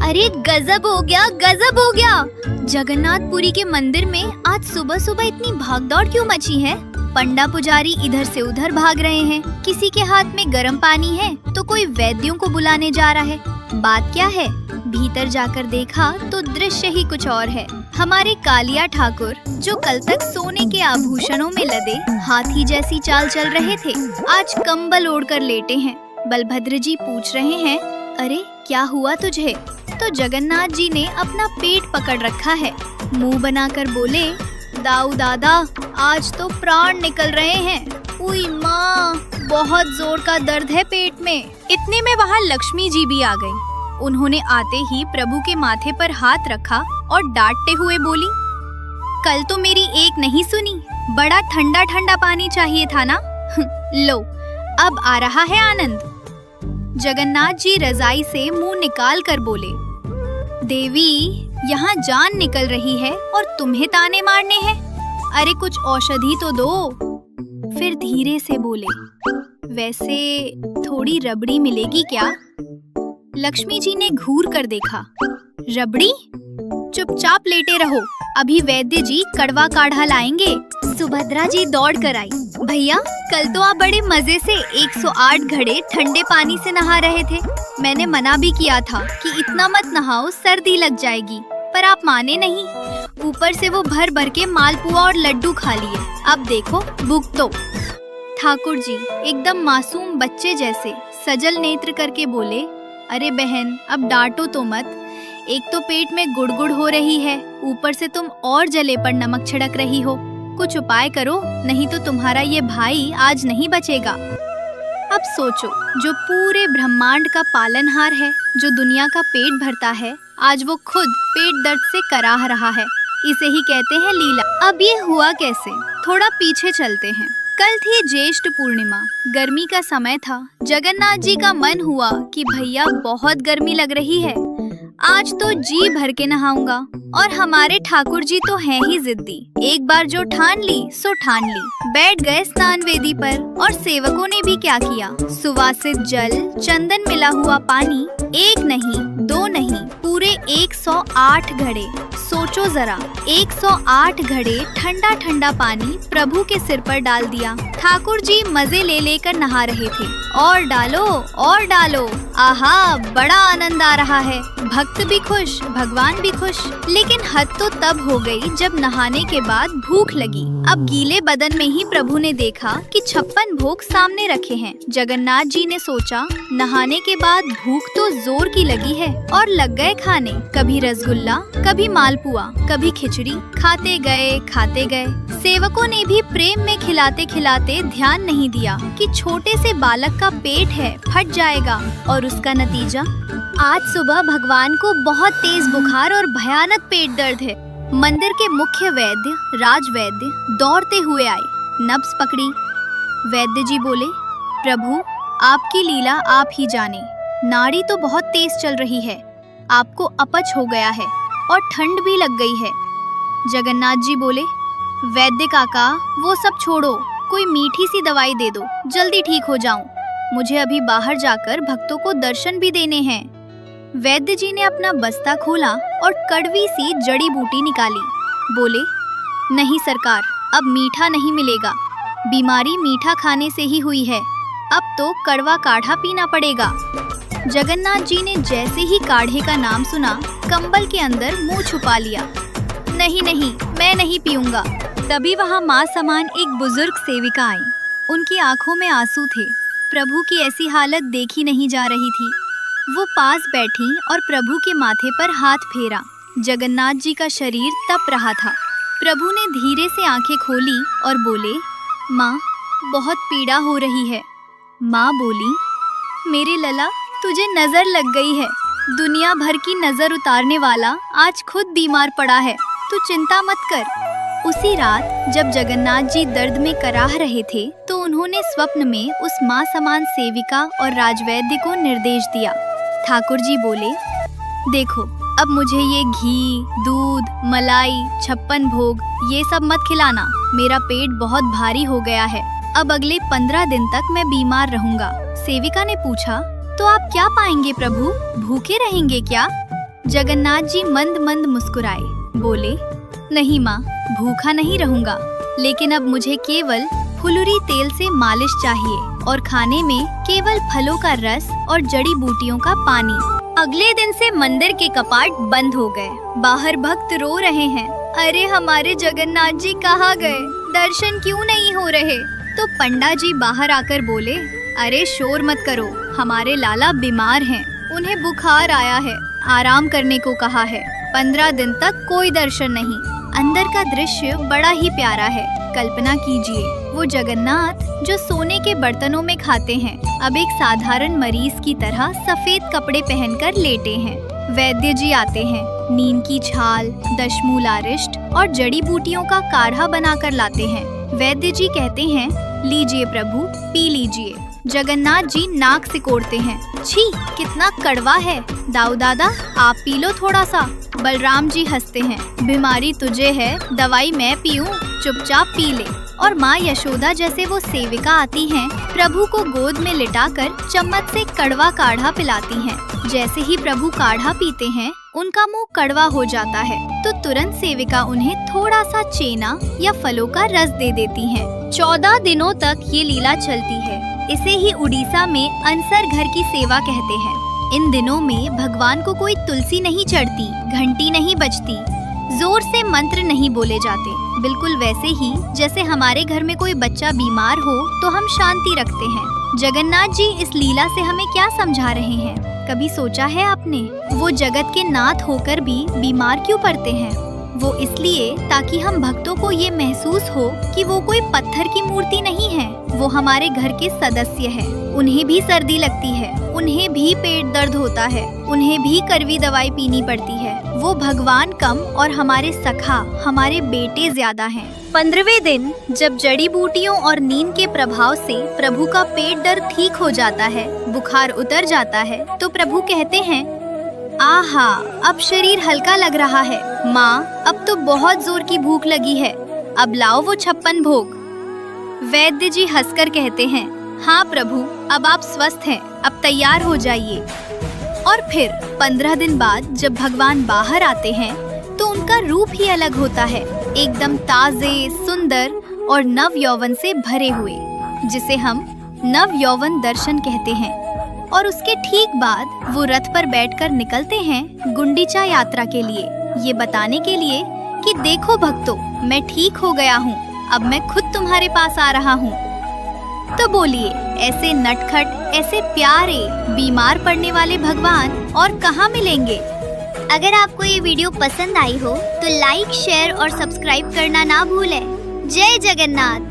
अरे गजब हो गया, गजब हो गया। जगन्नाथपुरी के मंदिर में आज सुबह सुबह इतनी भागदौड़ क्यों मची है? पंडा पुजारी इधर से उधर भाग रहे हैं, किसी के हाथ में गर्म पानी है तो कोई वैद्यों को बुलाने जा रहा है। बात क्या है? भीतर जाकर देखा तो दृश्य ही कुछ और है। हमारे कालिया ठाकुर जो कल तक सोने के आभूषणों में लदे हाथी जैसी चाल चल रहे थे, आज कंबल ओढ़कर लेटे हैं। बलभद्र जी पूछ रहे हैं, अरे क्या हुआ तुझे? तो जगन्नाथ जी ने अपना पेट पकड़ रखा है। मुंह बनाकर बोले, दाऊ दादा आज तो प्राण निकल रहे हैं। उई माँ, बहुत जोर का दर्द है पेट में। इतने में वहाँ लक्ष्मी जी भी आ गई। उन्होंने आते ही प्रभु के माथे पर हाथ रखा और डांटते हुए बोली, कल तो मेरी एक नहीं सुनी, बड़ा ठंडा ठंडा पानी चाहिए था ना। लो अब आ रहा है आनंद। जगन्नाथ जी रजाई से मुंह निकाल कर बोले, देवी यहाँ जान निकल रही है और तुम्हें ताने मारने हैं। अरे कुछ औषधि तो दो। फिर धीरे से बोले, वैसे थोड़ी रबड़ी मिलेगी क्या? लक्ष्मी जी ने घूर कर देखा, रबड़ी? चुपचाप लेटे रहो, अभी वैद्य जी कड़वा काढ़ा लाएंगे। सुभद्रा जी दौड़ कर आई, भैया कल तो आप बड़े मजे से 108 घड़े ठंडे पानी से नहा रहे थे। मैंने मना भी किया था कि इतना मत नहाओ, सर्दी लग जाएगी, पर आप माने नहीं। ऊपर से वो भर भर के मालपुआ और लड्डू खा लिए। अब देखो भुगतो। ठाकुर जी एकदम मासूम बच्चे जैसे सजल नेत्र करके बोले, अरे बहन अब डांटो तो मत। एक तो पेट में गुड़गुड़ हो रही है, ऊपर से तुम और जले पर नमक छिड़क रही हो। कुछ उपाय करो, नहीं तो तुम्हारा ये भाई आज नहीं बचेगा। अब सोचो, जो पूरे ब्रह्मांड का पालनहार है, जो दुनिया का पेट भरता है, आज वो खुद पेट दर्द से कराह रहा है। इसे ही कहते हैं लीला। अब ये हुआ कैसे? थोड़ा पीछे चलते हैं। कल थी ज्येष्ठ पूर्णिमा, गर्मी का समय था। जगन्नाथ जी का मन हुआ कि भैया बहुत गर्मी लग रही है, आज तो जी भर के नहाऊंगा। और हमारे ठाकुर जी तो हैं ही जिद्दी, एक बार जो ठान ली सो ठान ली। बैठ गए स्नान वेदी पर और सेवकों ने भी क्या किया, सुवासित जल, चंदन मिला हुआ पानी, एक नहीं दो नहीं, पूरे 108 घड़े। सोचो जरा, 108 घड़े ठंडा ठंडा पानी प्रभु के सिर पर डाल दिया। ठाकुर जी मजे ले लेकर नहा रहे थे। और डालो और डालो, आहा बड़ा आनंद आ रहा है। भक्त भी खुश, भगवान भी खुश। लेकिन हद तो तब हो गई जब नहाने के बाद भूख लगी। अब गीले बदन में ही प्रभु ने देखा कि 56 भोग सामने रखे हैं। जगन्नाथ जी ने सोचा, नहाने के बाद भूख तो जोर की लगी है, और लग गए खाने। कभी रसगुल्ला, कभी मालपुआ, कभी खिचड़ी। खाते गए। सेवकों ने भी प्रेम में खिलाते खिलाते ध्यान नहीं दिया कि छोटे से बालक का पेट है, फट जाएगा। और उसका नतीजा, आज सुबह भगवान को बहुत तेज बुखार और भयानक पेट दर्द है। मंदिर के मुख्य वैद्य राजवैद्य दौड़ते हुए आए, नब्ज पकड़ी। वैद्य जी बोले, प्रभु आपकी लीला आप ही जाने, नाड़ी तो बहुत तेज चल रही है, आपको अपच हो गया है और ठंड भी लग गई है। जगन्नाथ जी बोले, वैद्य काका वो सब छोड़ो, कोई मीठी सी दवाई दे दो, जल्दी ठीक हो जाऊं। मुझे अभी बाहर जाकर भक्तों को दर्शन भी देने हैं। वैद्य जी ने अपना बस्ता खोला और कड़वी सी जड़ी बूटी निकाली। बोले, नहीं सरकार, अब मीठा नहीं मिलेगा, बीमारी मीठा खाने से ही हुई है, अब तो कड़वा काढ़ा पीना पड़ेगा। जगन्नाथ जी ने जैसे ही काढ़े का नाम सुना, कंबल के अंदर मुंह छुपा लिया। नहीं, मैं नहीं पीऊंगा। तभी वहाँ माँ समान एक बुजुर्ग सेविका आई। उनकी आंखों में आंसू थे। प्रभु की ऐसी हालत देखी नहीं जा रही थी। वो पास बैठी और प्रभु के माथे पर हाथ फेरा। जगन्नाथ जी का शरीर तप रहा था। प्रभु ने धीरे से आंखें खोली और बोले, माँ बहुत पीड़ा हो रही है। माँ बोली, मेरे लला तुझे नजर लग गई है, दुनिया भर की नजर उतारने वाला आज खुद बीमार पड़ा है, तू चिंता मत कर। उसी रात जब जगन्नाथ जी दर्द में कराह रहे थे, तो उन्होंने स्वप्न में उस माँ समान सेविका और राजवैद्य को निर्देश दिया। ठाकुर जी बोले, देखो अब मुझे ये घी, दूध, मलाई, 56 भोग ये सब मत खिलाना, मेरा पेट बहुत भारी हो गया है। अब अगले 15 दिन तक मैं बीमार रहूंगा। सेविका ने पूछा, तो आप क्या पाएंगे प्रभु, भूखे रहेंगे क्या? जगन्नाथ जी मंद मंद मुस्कुराए, बोले, नहीं माँ, भूखा नहीं रहूंगा, लेकिन अब मुझे केवल फुलुरी तेल से मालिश चाहिए और खाने में केवल फलों का रस और जड़ी बूटियों का पानी। अगले दिन से मंदिर के कपाट बंद हो गए। बाहर भक्त रो रहे हैं, अरे हमारे जगन्नाथ जी कहाँ गए, दर्शन क्यों नहीं हो रहे। तो पंडा जी बाहर आकर बोले, अरे शोर मत करो, हमारे लाला बीमार हैं, उन्हें बुखार आया है, आराम करने को कहा है, 15 दिन तक कोई दर्शन नहीं। अंदर का दृश्य बड़ा ही प्यारा है। कल्पना कीजिए, वो जगन्नाथ जो सोने के बर्तनों में खाते हैं, अब एक साधारण मरीज की तरह सफेद कपड़े पहनकर लेटे हैं। वैद्य जी आते हैं, नीम की छाल, दशमूलारिष्ट और जड़ी बूटियों का काढ़ा बनाकर लाते हैं। वैद्य जी कहते हैं, लीजिए प्रभु, पी लीजिए। जगन्नाथ जी नाक सिकोड़ते हैं, छी कितना कड़वा है। दाऊ दादा आप पी लो थोड़ा सा। बलराम जी हंसते हैं, बीमारी तुझे है, दवाई मैं पीऊं, चुपचाप पी ले। और माँ यशोदा जैसे वो सेविका आती हैं, प्रभु को गोद में लिटाकर चम्मच से कड़वा काढ़ा पिलाती हैं। जैसे ही प्रभु काढ़ा पीते हैं, उनका मुंह कड़वा हो जाता है, तो तुरंत सेविका उन्हें थोड़ा सा चेना या फलों का रस दे देती है। 14 दिनों तक ये लीला चलती है। इसे ही उड़ीसा में अनसर घर की सेवा कहते हैं। इन दिनों में भगवान को कोई तुलसी नहीं चढ़ती, घंटी नहीं बजती, जोर से मंत्र नहीं बोले जाते। बिल्कुल वैसे ही जैसे हमारे घर में कोई बच्चा बीमार हो तो हम शांति रखते हैं। जगन्नाथ जी इस लीला से हमें क्या समझा रहे हैं? कभी सोचा है आपने, वो जगत के नाथ होकर भी बीमार क्यों पड़ते हैं? वो इसलिए ताकि हम भक्तों को ये महसूस हो कि वो कोई पत्थर की मूर्ति नहीं है, वो हमारे घर के सदस्य है। उन्हें भी सर्दी लगती है, उन्हें भी पेट दर्द होता है, उन्हें भी कड़वी दवाई पीनी पड़ती है। वो भगवान कम और हमारे सखा, हमारे बेटे ज्यादा हैं। 15वें दिन जब जड़ी बूटियों और नींद के प्रभाव से प्रभु का पेट दर्द ठीक हो जाता है, बुखार उतर जाता है, तो प्रभु कहते हैं, आहा अब शरीर हल्का लग रहा है। माँ अब तो बहुत जोर की भूख लगी है, अब लाओ वो 56 भोग। वैद्य जी हंसकर कहते हैं, हाँ प्रभु अब आप स्वस्थ हैं, अब तैयार हो जाइए। और फिर 15 दिन बाद जब भगवान बाहर आते हैं तो उनका रूप ही अलग होता है, एकदम ताजे, सुंदर और नव यौवन से भरे हुए, जिसे हम नव यौवन दर्शन कहते हैं। और उसके ठीक बाद वो रथ पर बैठकर निकलते हैं गुंडीचा यात्रा के लिए, ये बताने के लिए कि देखो भक्तों, मैं ठीक हो गया हूँ, अब मैं खुद तुम्हारे पास आ रहा हूँ। तो बोलिए, ऐसे नटखट, ऐसे प्यारे, बीमार पड़ने वाले भगवान और कहाँ मिलेंगे? अगर आपको ये वीडियो पसंद आई हो तो लाइक, शेयर और सब्सक्राइब करना ना भूलें। जय जगन्नाथ।